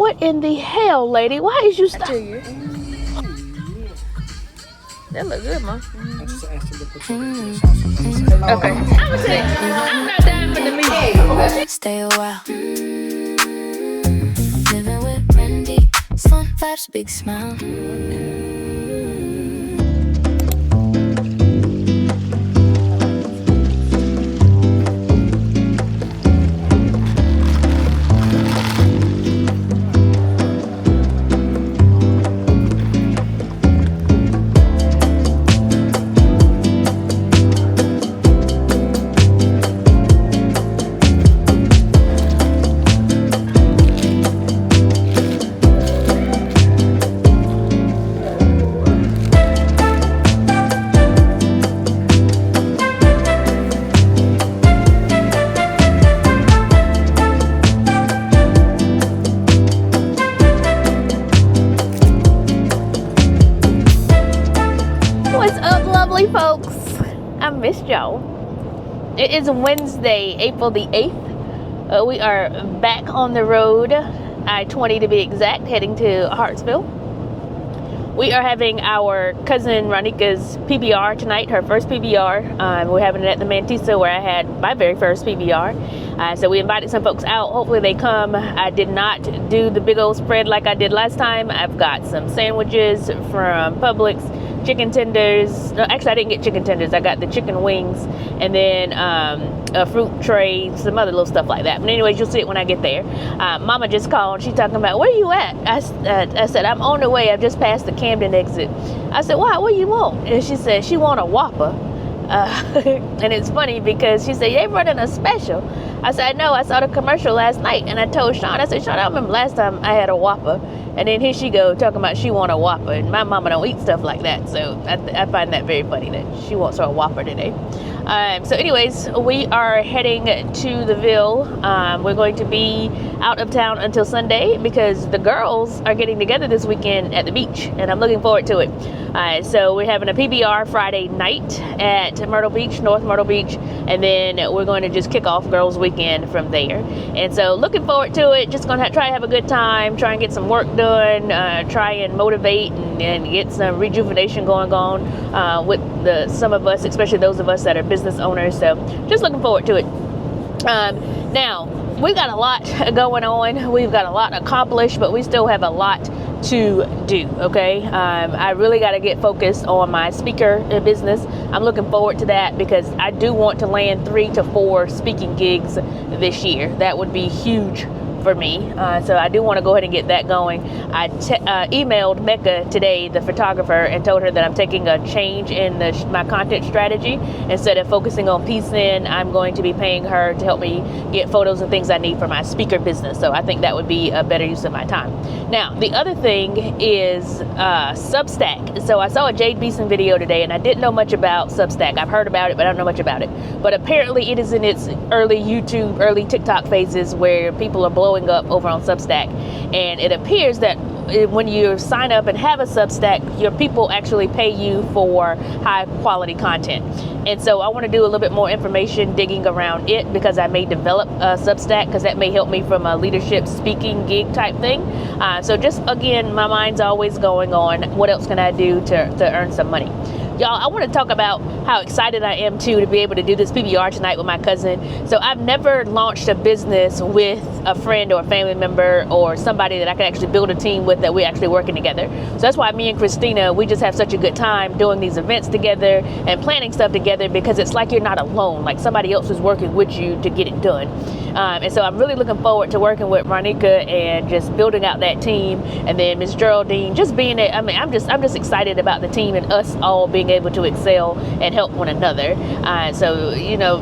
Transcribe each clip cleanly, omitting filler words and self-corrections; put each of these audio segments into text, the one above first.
What in the hell, lady? Why is you I tell you. That look good, Mom. I just asked her to put some sauce on. Okay. I'm gonna say, I'm not dying for the meat. Stay a while. Living with Randi. Fun vibes, big smile. What's up, lovely folks? I missed y'all. It is Wednesday, April the 8th. We are back on the road, I-20 to be exact, heading to Hartsville. We are having our cousin Ronika's PBR tonight, her first PBR. We're having it at the Mantisa where I had my very first PBR. So we invited some folks out. Hopefully they come. I did not do the big old spread like I did last time. I've got some sandwiches from Publix, chicken tenders. No, actually I didn't get chicken tenders. I got the chicken wings and then a fruit tray, some other little stuff like that. But anyways, you'll see it when I get there. Mama just called. She's talking about, where you at? I said, I'm on the way. I've just passed the Camden exit. I said, why? What you want? And she said, she want a Whopper. And it's funny because she said, they running a special. I said, I know. I saw the commercial last night. And I told Sean, I said, Sean, I remember last time I had a Whopper. And then here she go talking about she want a Whopper. And my mama don't eat stuff like that. So I find that very funny that she wants her a Whopper today. So anyways, we are heading to the Ville. We're going to be out of town until Sunday because the girls are getting together this weekend at the beach. And I'm looking forward to it. So we're having a PBR Friday night at Myrtle Beach, North Myrtle Beach. And then we're going to just kick off girls weekend from there. And so looking forward to it. Just going to try to have a good time, try and get some work done, try and motivate and get some rejuvenation going on with some of us, especially those of us that are business owners. So just looking forward to it. Now, we've got a lot going on. We've got a lot accomplished, but we still have a lot to do. Okay. I really got to get focused on my speaker business. I'm looking forward to that because I do want to land 3 to 4 speaking gigs this year. That would be huge for me. So I do want to go ahead and get that going. I emailed Mecca today, the photographer, and told her that I'm taking a change in my content strategy. Instead of focusing on PCN, I'm going to be paying her to help me get photos and things I need for my speaker business. So I think that would be a better use of my time. Now, the other thing is Substack. So I saw a Jade Beeson video today, and I didn't know much about Substack. I've heard about it, but I don't know much about it. But apparently it is in its early YouTube, early TikTok phases where people are blowing up over on Substack. And it appears that when you sign up and have a Substack, your people actually pay you for high quality content. And so I want to do a little bit more information digging around it because I may develop a Substack because that may help me from a leadership speaking gig type thing. So just again, my mind's always going on what else can I do to earn some money. Y'all, I want to talk about how excited I am to be able to do this PBR tonight with my cousin. So I've never launched a business with a friend or a family member or somebody that I can actually build a team with that we're actually working together. So that's why me and Christina, we just have such a good time doing these events together and planning stuff together because it's like you're not alone, like somebody else is working with you to get it done. And so I'm really looking forward to working with Ronika and just building out that team. And then Miss Geraldine, just being there. I mean, I'm just excited about the team and us all being able to excel and help one another. So, you know,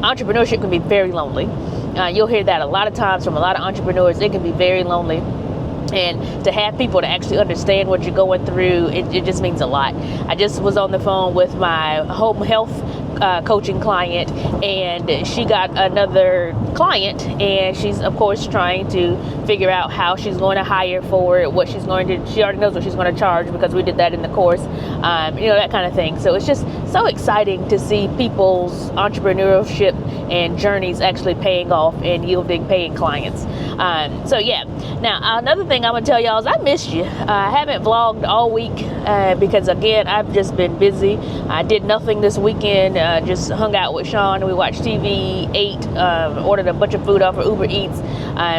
entrepreneurship can be very lonely. You'll hear that a lot of times from a lot of entrepreneurs. It can be very lonely. And to have people to actually understand what you're going through, it just means a lot. I just was on the phone with my home health coaching client, and she got another client, and she's of course trying to figure out how she's going to hire for it, what she's going to, she already knows what she's going to charge because we did that in the course, that kind of thing. So it's just so exciting to see people's entrepreneurship and journeys actually paying off and yielding paying clients. So yeah, now another thing I'm gonna tell y'all is I missed you. I haven't vlogged all week because again I've just been busy. I did nothing this weekend, just hung out with Sean, we watched TV, ate, ordered a bunch of food off of Uber Eats.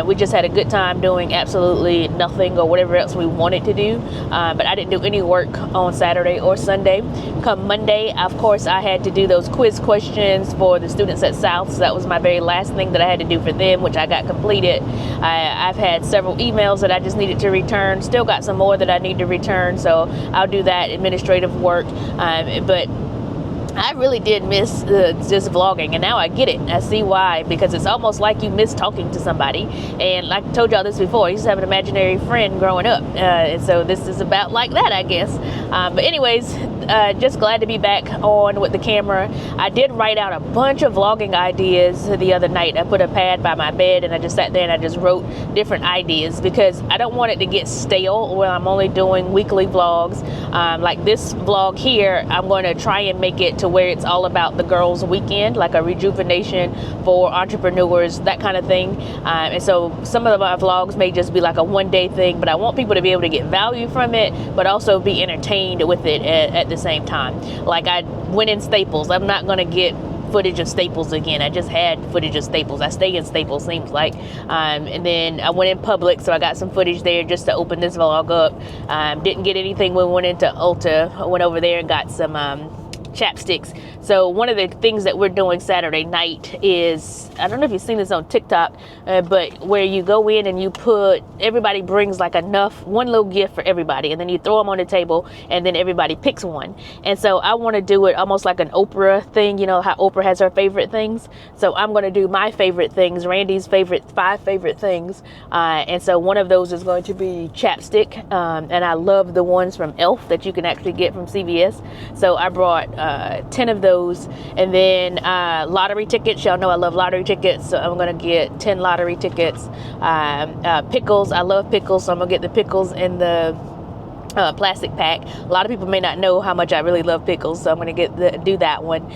We just had a good time doing absolutely nothing or whatever else we wanted to do, but I didn't do any work on Saturday or Sunday. Come Monday, of course, I had to do those quiz questions for the students at South, so that was my very last thing that I had to do for them, which I got completed. I've had several emails that I just needed to return, still got some more that I need to return, so I'll do that administrative work, but I really did miss just vlogging, and now I get it. I see why, because it's almost like you miss talking to somebody. And like I told y'all this before, I used to have an imaginary friend growing up, and so this is about like that, I guess. But anyways, just glad to be back on with the camera. I did write out a bunch of vlogging ideas the other night. I put a pad by my bed and I just sat there and I just wrote different ideas because I don't want it to get stale when I'm only doing weekly vlogs. Like this vlog here, I'm going to try and make it to where it's all about the girls' weekend, like a rejuvenation for entrepreneurs, that kind of thing. And so some of my vlogs may just be like a one-day thing, but I want people to be able to get value from it, but also be entertained with it at the same time. Like I went in Staples. I'm not going to get footage of Staples again. I just had footage of Staples. I stay in Staples, seems like. And then I went in Publix, so I got some footage there just to open this vlog up. Didn't get anything when we went into Ulta. I went over there and got some chapsticks. So one of the things that we're doing Saturday night is, I don't know if you've seen this on TikTok, but where you go in and you put, everybody brings like one little gift for everybody, and then you throw them on the table and then everybody picks one. And so I want to do it almost like an Oprah thing, you know how Oprah has her favorite things. So I'm going to do my favorite things, Randy's 5 favorite things. And so one of those is going to be chapstick. And I love the ones from Elf that you can actually get from CVS. So I brought 10 of those, and then lottery tickets. Y'all know I love lottery tickets, so I'm gonna get 10 lottery tickets. Pickles, I love pickles, so I'm gonna get the pickles in the plastic pack. A lot of people may not know how much I really love pickles, so I'm gonna do that one.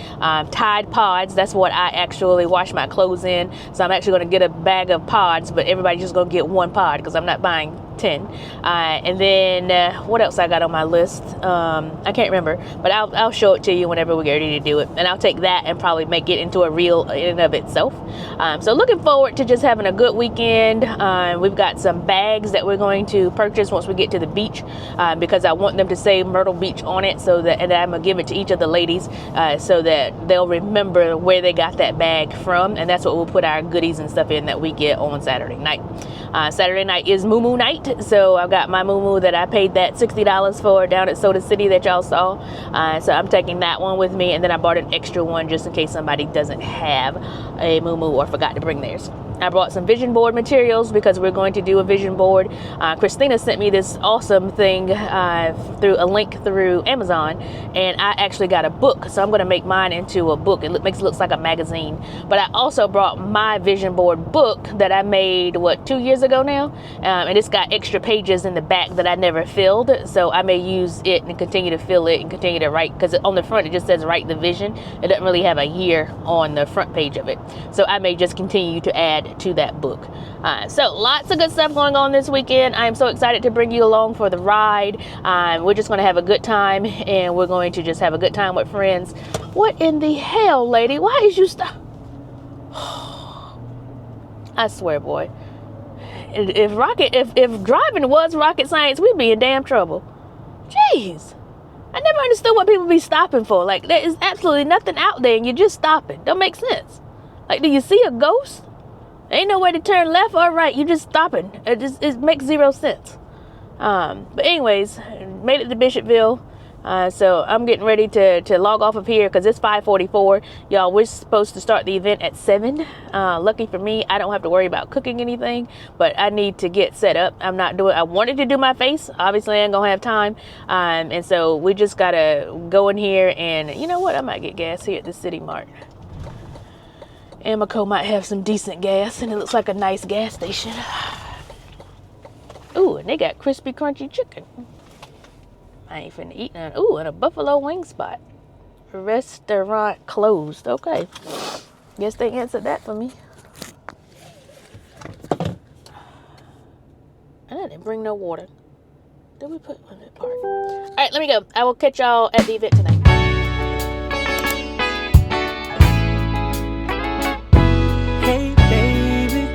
Tide Pods, that's what I actually wash my clothes in, so I'm actually gonna get a bag of pods, but everybody's just gonna get one pod because I'm not buying 10. And then what else I got on my list? I can't remember, but I'll show it to you whenever we get ready to do it, and I'll take that and probably make it into a reel in and of itself. So looking forward to just having a good weekend. We've got some bags that we're going to purchase once we get to the beach, because I want them to say Myrtle Beach on it, so that, and I'm gonna give it to each of the ladies so that they'll remember where they got that bag from, and that's what we'll put our goodies and stuff in that we get on Saturday night. Saturday night is Moo Moo night, so I've got my Moo Moo that I paid that $60 for down at Soda City that y'all saw. So I'm taking that one with me, and then I bought an extra one just in case somebody doesn't have a Moo Moo or forgot to bring theirs. I brought some vision board materials because we're going to do a vision board. Christina sent me this awesome thing through a link through Amazon, and I actually got a book, so I'm going to make mine into a book. It looks like a magazine. But I also brought my vision board book that I made 2 years ago now, and it's got extra pages in the back that I never filled, so I may use it and continue to fill it and continue to write, because on the front it just says write the vision. It doesn't really have a year on the front page of it, so I may just continue to add to that book. So lots of good stuff going on this weekend. I am so excited to bring you along for the ride. We're just going to have a good time, and we're going to just have a good time with friends. What in the hell, lady? Why is you stop? I swear, boy. If driving was rocket science, we'd be in damn trouble. Jeez. I never understood what people be stopping for. Like, there is absolutely nothing out there and you're just stopping. Don't make sense. Like, do you see a ghost? Ain't no way to turn left or right. You just stopping. It makes zero sense. But anyways, made it to Bishopville. So I'm getting ready to log off of here because it's 5:44. Y'all, we're supposed to start the event at 7. Lucky for me, I don't have to worry about cooking anything, but I need to get set up. I wanted to do my face. Obviously, I ain't gonna have time. And so we just gotta go in here, and you know what? I might get gas here at the City Mart. Amoco might have some decent gas, and it looks like a nice gas station. Ooh, and they got crispy, crunchy chicken. I ain't finna eat none. Ooh, and a buffalo wing spot. Restaurant closed. Okay. Guess they answered that for me. And I didn't bring no water. Did we put one in the park? All right, let me go. I will catch y'all at the event tonight. Hey, baby.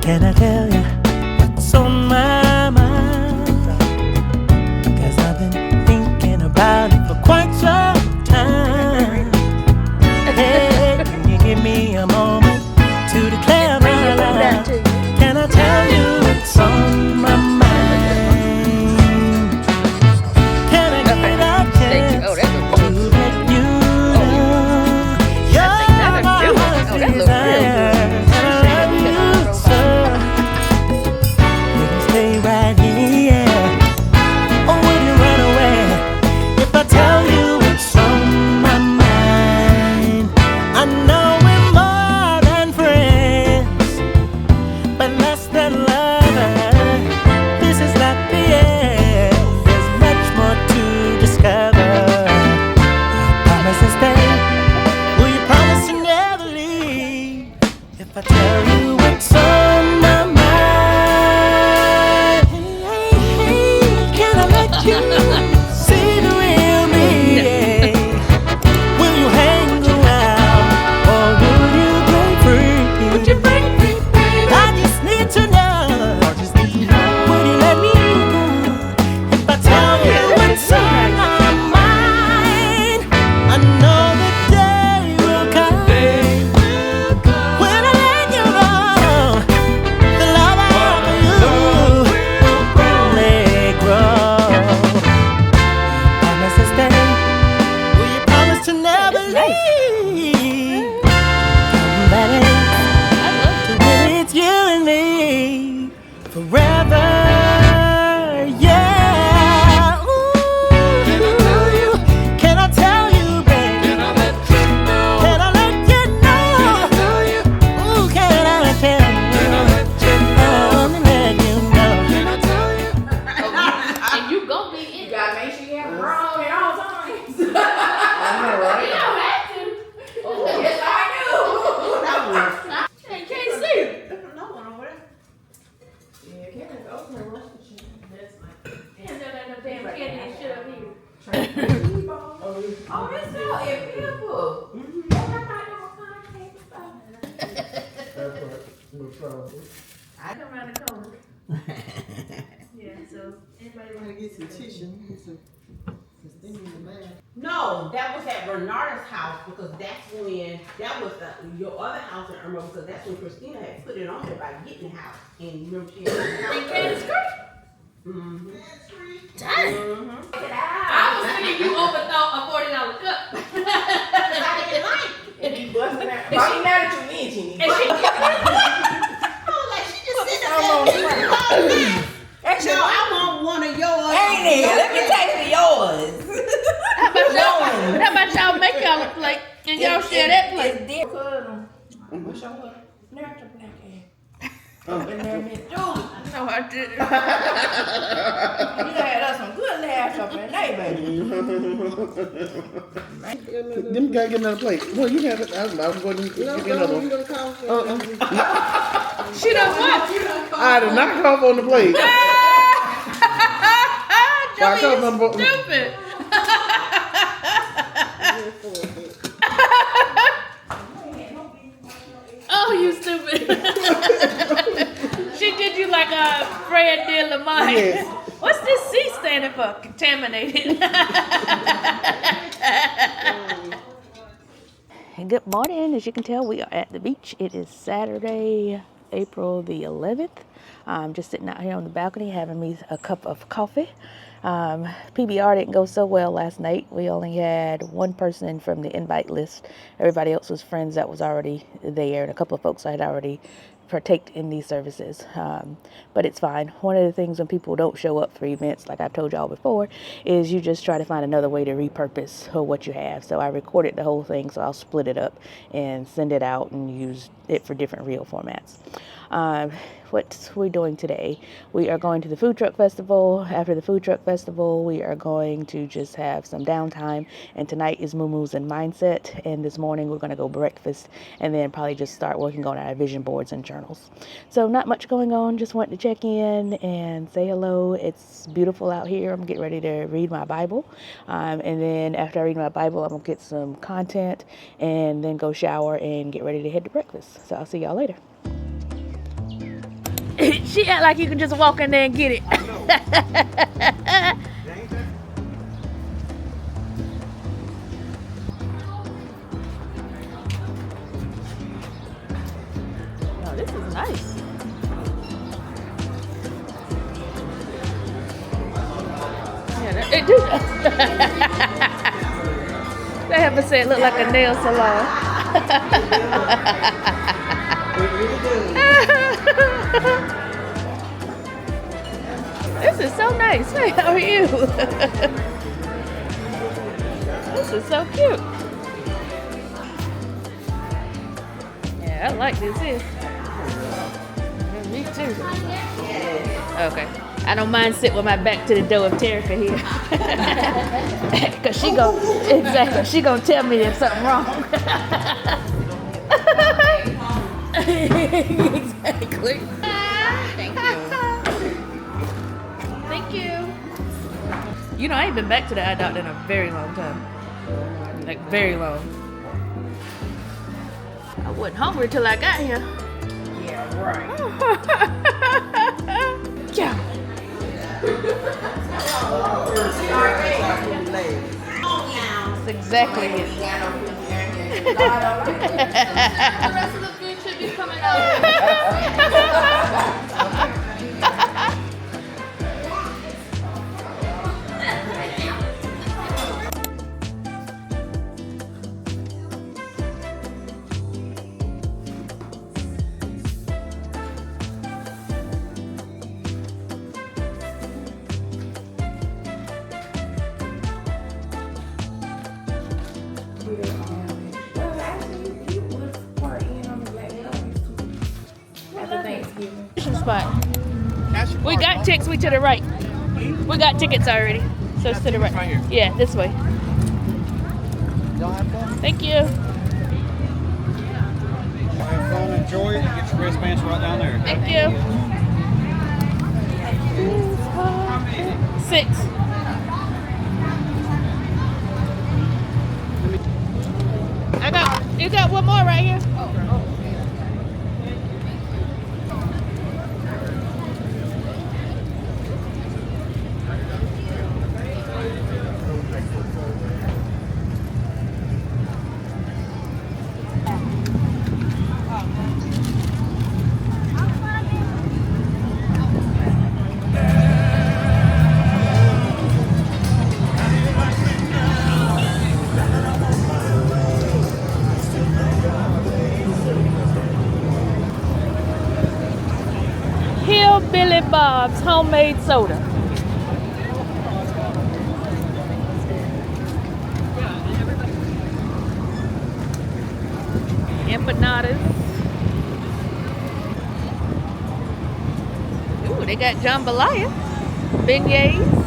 Can I tell you what's on my mind? 'Cause I've been thinking about it for quite some time. Hey, can you give me a moment to declare my love? Can I tell you what's on my mind? Can I get a chance to let you know you're my heart's desire? Stay right here, or would you run away if I tell you what's on my mind? I know we're more than friends, but less than lovers. This is not the end. There's much more to discover. Promise to stay. Will you promise to never leave if I tell you what's on my mind? You see the real me. Will you hang around or will you break free? Would you break free, baby? I just need to know. Would you let me go if I tell you what's on my mind? I know the day will come when I let you know the love I have for you will let grow. To never leave. Somebody to when it's you and me forever. Yeah. Ooh. Can I tell you, baby? Can I let you know? Can I let you know? Ooh, can I tell you? Can I let you know? Let you know. Can I tell you? And you gon' be in. You gotta make sure you have grown at all times. You don't have to. Yes, I do. I can't see. No one over there. Yeah, Kevin's open the relationship. That's my. Can't do that no damn candy and shit up here. Oh, that's so beautiful. I come around the corner. Yeah, so anybody want to get some tissue? No, that was at Bernarda's house because that's when that was your other house in Irma because that's when Christina had put it on there by getting the house. And you remember she had In Kansas Creek? Mm-hmm. Dang. Mm-hmm. I was thinking you overthought a $40 cup. I didn't like it. And you busting out. Why you mad at you mentioning it? And she I was like, she just sitting there. No, I want one of yours. Ain't it? Let me taste of yours. How about y'all make y'all a plate and y'all share that plate? It's different. What's your what? There's a black egg. No, I didn't. You had us some good laughs up in there, baby. Them gotta get another plate. No, you have it. I'm going to give you another one. She done what? I had to knock it off on the plate. Joey, you stupid. Oh, you stupid. She did you like a Fred de la Mine. Yes. What's this C standing for? Contaminated. Good morning. As you can tell, we are at the beach. It is Saturday, April the 11th. I'm just sitting out here on the balcony having me a cup of coffee. PBR didn't go so well last night. We only had one person from the invite list. Everybody else was friends that was already there, and a couple of folks I had already partaked in these services. But it's fine. One of the things when people don't show up for events, like I've told y'all before, is you just try to find another way to repurpose what you have. So I recorded the whole thing, so I'll split it up and send it out and use it for different reel formats. What we're doing today, we are going to the food truck festival. After the food truck festival, we are going to just have some downtime, and tonight is Moo-Moo's and Mindset, and this morning we're going to go breakfast and then probably just start working on our vision boards and journals. So not much going on, just wanted to check in and say hello. It's beautiful out here. I'm getting ready to read my Bible, and then after I read my Bible, I'm going to get some content and then go shower and get ready to head to breakfast. So I'll see y'all later. She act like you can just walk in there and get it. Oh, this is nice. Yeah, it do. They haven't said it look like a nail salon. This is so nice. Hey, how are you? This is so cute. Yeah, I like this here. Me too. Okay. I don't mind sitting with my back to the door of Terica here. Cause she gonna tell me there's something wrong. Exactly. Thank you. You know, I ain't been back to the eye doctor in a very long time. Like, very long. I wasn't hungry till I got here. Yeah, right. Yeah. That's exactly it. The rest of the food should be coming out. Spot. We got tickets. We to the right. We got tickets already. So it's to the right. Yeah, this way. Thank you. Have fun, enjoy it, get your wristbands right down there. Thank you. 6. You got one more right here. Billy Bob's homemade soda. Empanadas. Ooh, they got jambalaya. Beignets.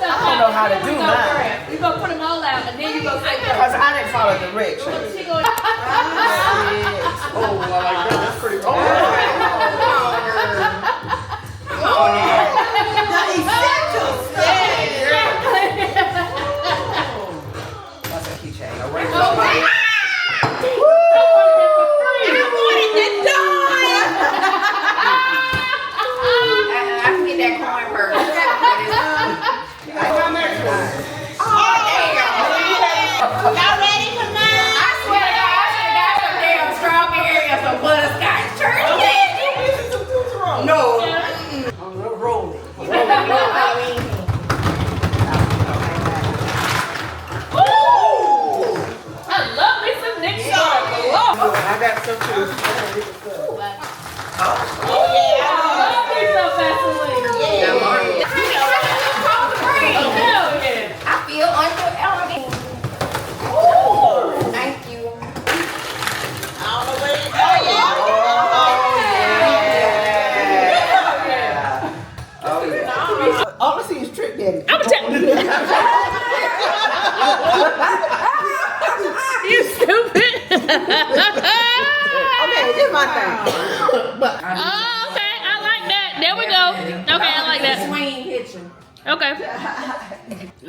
I don't know how to do mine. You gonna put them all out and then you gonna say Because I didn't follow directions. She gonna Oh, I like that. That's pretty cool. keychain. I wanted the dime. I can get that coin purse. Y'all ready for mine? I swear to God, I should have got some damn strawberry or some butterscotch turkey candy. No. Roll it. I love me some Nick Sharp. I got some too. I love me some Vaseline. Hell yeah. I feel underestimated. Thank you. All I see is Trick Daddy. I'm telling you. You stupid. Okay, this is my thing. Oh, okay. I like that. There we go. Okay, I like that. Swing kitchen. Okay.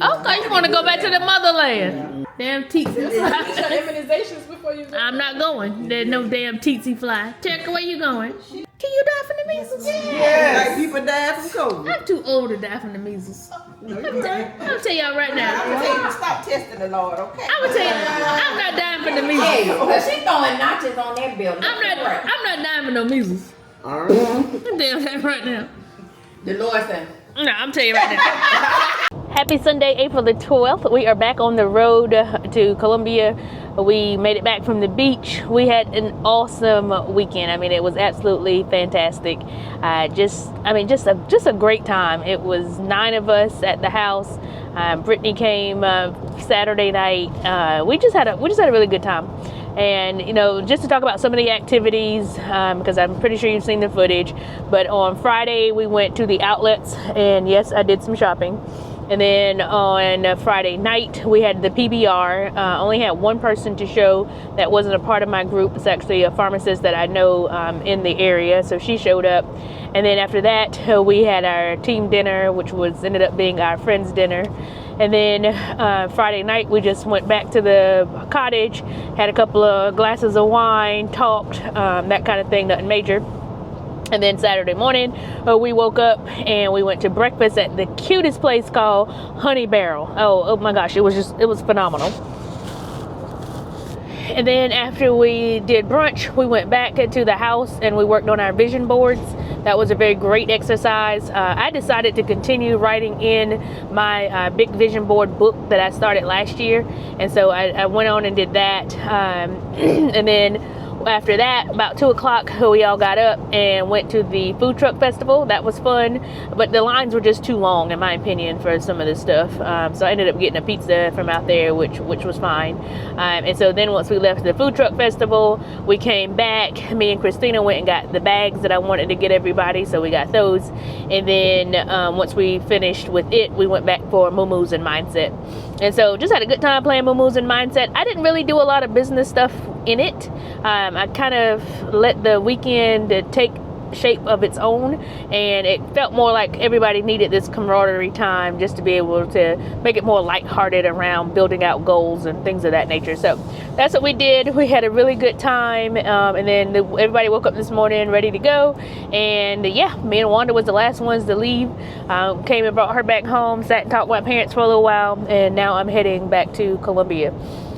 Okay, you want to go back to the motherland. Damn teetsy fly. Immunizations before you. I'm not going. There's no damn teetsy fly. Check, where you going? Can you die from the measles? Yeah. Like people die from COVID. I'm too old to die from the measles. I'll tell y'all right now. Stop testing the Lord, okay? I would tell you, I'm not dying from the measles. Hey, but she throwing notches on that building. I'm not dying from no measles. All right. I'm telling that right now. The Lord said. No, I'm telling you right now. Happy Sunday, April the 12th. We are back on the road to Columbia. We made it back from the beach. We had an awesome weekend. I mean, it was absolutely fantastic. Just a great time. It was 9 of us at the house. Brittany came Saturday night. We just had a really good time. And, you know, just to talk about some of the activities, because I'm pretty sure you've seen the footage, but on Friday we went to the outlets, and yes, I did some shopping. And then on Friday night we had the PBR. Only had one person to show that wasn't a part of my group. It's actually a pharmacist that I know in the area, so she showed up. And then after that we had our team dinner, which ended up being our friends dinner. And then Friday night we just went back to the cottage, had a couple of glasses of wine, talked, that kind of thing, nothing major. And then Saturday morning we woke up and we went to breakfast at the cutest place called Honey Barrel. Oh my gosh, it was phenomenal. And then after we did brunch, we went back to the house and we worked on our vision boards. That was a very great exercise. I decided to continue writing in my big vision board book that I started last year. And so I went on and did that. And then after that, about 2 o'clock, we all got up and went to the food truck festival. That was fun, but the lines were just too long, in my opinion, for some of this stuff. So I ended up getting a pizza from out there, which was fine. And so then once we left the food truck festival, we came back. Me and Christina went and got the bags that I wanted to get everybody, so we got those. And then once we finished with it, we went back for Muumuus and Mindset. And so just had a good time playing Muumuus and Mindset. I didn't really do a lot of business stuff in it. I kind of let the weekend take shape of its own, and it felt more like everybody needed this camaraderie time just to be able to make it more lighthearted around building out goals and things of that nature. So that's what we did. We had a really good time, and then everybody woke up this morning ready to go. And yeah, me and Wanda was the last ones to leave. Came and brought her back home, sat and talked with my parents for a little while, and now I'm heading back to Columbia.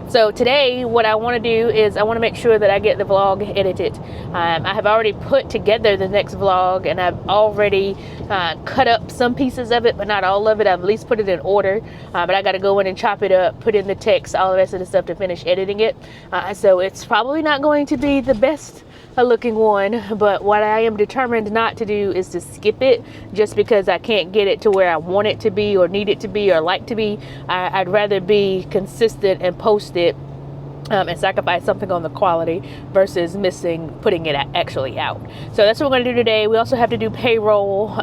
So today what I want to do is I want to make sure that I get the vlog edited. I have already put together the next vlog, and I've already cut up some pieces of it, but not all of it. I've at least put it in order, but I got to go in and chop it up, put in the text, all the rest of the stuff to finish editing it. So it's probably not going to be the best looking one, but what I am determined not to do is to skip it just because I can't get it to where I want it to be or need it to be or like to be. I'd rather be consistent and post it and sacrifice something on the quality versus putting it actually out. So that's what we're going to do today. We also have to do payroll.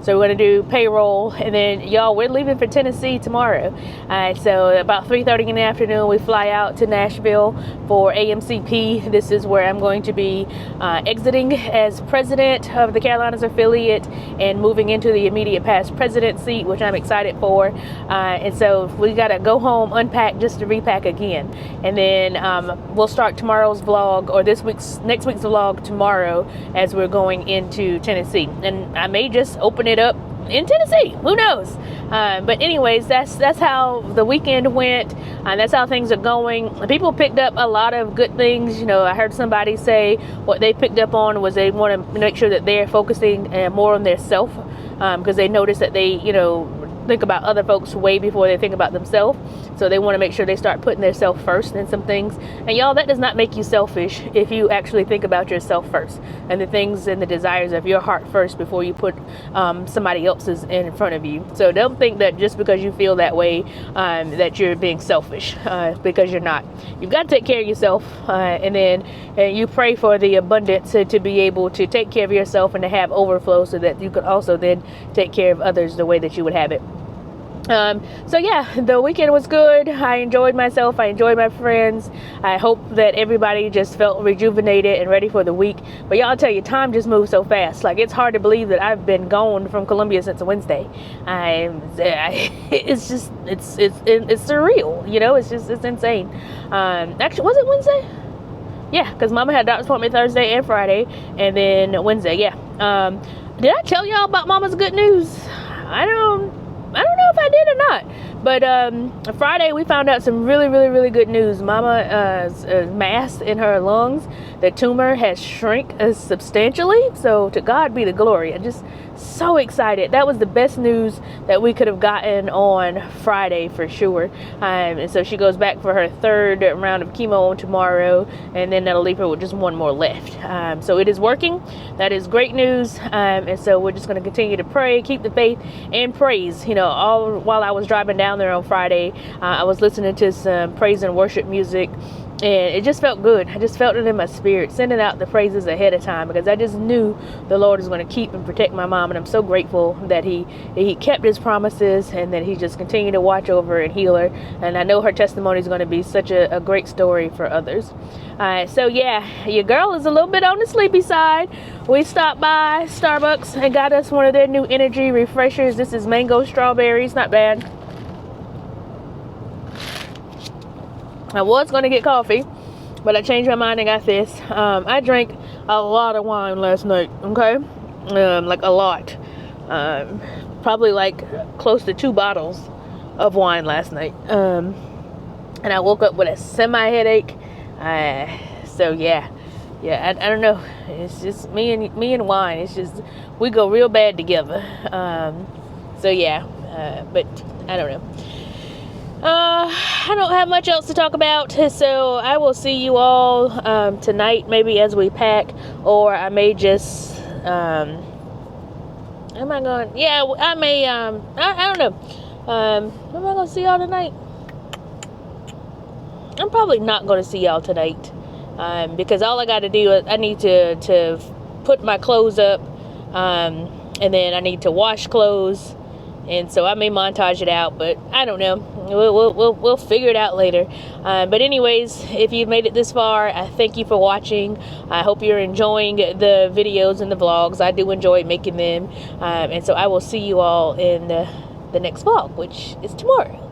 So we're going to do payroll, and then y'all, we're leaving for Tennessee tomorrow. So about 3:30 in the afternoon, we fly out to Nashville for AMCP. This is where I'm going to be exiting as president of the Carolinas affiliate and moving into the immediate past president seat, which I'm excited for. And so we got to go home, unpack just to repack again. And then we'll start tomorrow's vlog, or next week's vlog tomorrow, as we're going into Tennessee. And I may just open it up in Tennessee, who knows. But anyways, that's how the weekend went, and that's how things are going. People picked up a lot of good things. You know, I heard somebody say what they picked up on was they want to make sure that they're focusing more on their self, because they notice that they, you know, think about other folks way before they think about themselves. So they want to make sure they start putting themselves first in some things. And y'all, that does not make you selfish if you actually think about yourself first and the things and the desires of your heart first before you put somebody else's in front of you. So don't think that just because you feel that way that you're being selfish, because you're not. You've got to take care of yourself, and then you pray for the abundance to be able to take care of yourself and to have overflow, so that you could also then take care of others the way that you would have it. So yeah, the weekend was good. I enjoyed myself. I enjoyed my friends. I hope that everybody just felt rejuvenated and ready for the week. But y'all, I'll tell you, time just moves so fast. Like, it's hard to believe that I've been gone from Columbia since Wednesday. It's surreal. You know, it's insane. Actually, was it Wednesday? Yeah, because Mama had a doctor's appointment Thursday and Friday, and then Wednesday. Yeah. Did I tell y'all about Mama's good news? I don't know if I did or not, but Friday we found out some really good news. Mama's mass in her lungs, the tumor has shrunk substantially, so to God be the glory. I'm just so excited. That was the best news that we could have gotten on Friday for sure. And so she goes back for her third round of chemo tomorrow, and then that'll leave her with just one more left. So it is working. That is great news. And so we're just going to continue to pray, keep the faith, and praise. You know, all while I was driving down there on Friday, I was listening to some praise and worship music, and it just felt good. I just felt it in my spirit, sending out the praises ahead of time, because I just knew the Lord is going to keep and protect my mom, and I'm so grateful that he kept his promises, and that he just continued to watch over and heal her. And I know her testimony is going to be such a great story for others. So yeah, your girl is a little bit on the sleepy side. We stopped by Starbucks and got us one of their new energy refreshers. This is mango strawberries, not bad. I was going to get coffee, but I changed my mind and got this. I drank a lot of wine last night, okay? Like a lot. Probably like close to 2 bottles of wine last night. And I woke up with a semi-headache. So yeah, I don't know. It's just me and wine. It's just, we go real bad together. So yeah, but I don't know. I don't have much else to talk about, so I will see you all tonight, maybe as we pack, or I may just am I going? Yeah, I may I don't know. Am I going to see y'all tonight? I'm probably not going to see y'all tonight, because all I got to do is I need to put my clothes up, and then I need to wash clothes. And so I may montage it out, but I don't know. We'll figure it out later. But anyways, if you've made it this far, I thank you for watching. I hope you're enjoying the videos and the vlogs. I do enjoy making them. And so I will see you all in the next vlog, which is tomorrow.